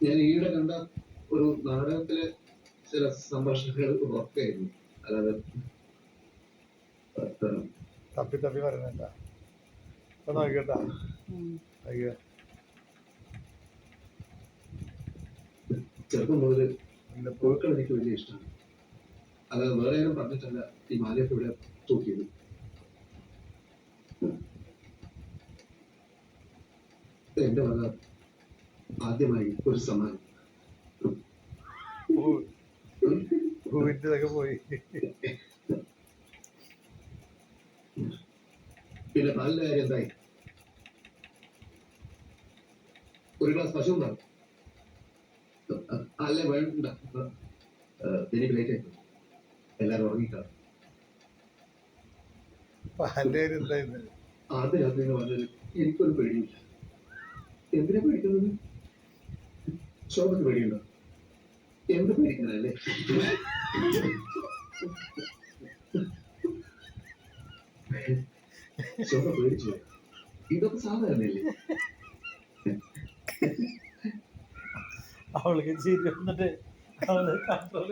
ഞാൻ ഈയിടെ കണ്ട ഒരു നാടകത്തിലെ ചില സംഭാഷണങ്ങൾ ഓർക്കായിരുന്നു. അല്ലാതെ തപ്പി തപ്പി പറയുന്നില്ല. നോക്കിട്ടാ അയ്യോ ചെറുപ്പം മുതൽ പൂക്കൾ എനിക്ക് വലിയ ഇഷ്ടമാണ്. അത് വേറെ ആരും പറഞ്ഞിട്ടല്ല ഈ മാലയൊക്കെ ഇവിടെ തൂക്കിയത്. എന്റെ വക ആദ്യമായി ഒരു സമ്മാനം. പൂവിൻ്റെതൊക്കെ പോയി. പിന്നെ പാലിന്റെ കാര്യം എന്തായി? ഒരു ഗ്ലാസ് പശു ഉണ്ടാവും. അല്ലേ വേണ്ട, എനിക്ക് ലേറ്റ് ആയി. എല്ലാരും ഉറങ്ങിക്കാറും. ആദ്യ രാത്രി എന്ന് പറഞ്ഞാൽ എനിക്കൊരു പേടിയില്ല. എന്തിനാ പേടിക്കുന്നത്? ശോഭക്ക് പേടിയുണ്ടോ? എന്ത് പേടിക്കാനല്ലേ? ശോഭ പേടിച്ചു. ഇതൊക്കെ സാധാരണയല്ലേ? അവൾക്ക് ചിരി വന്നിട്ട് അവള് കൺട്രോൾ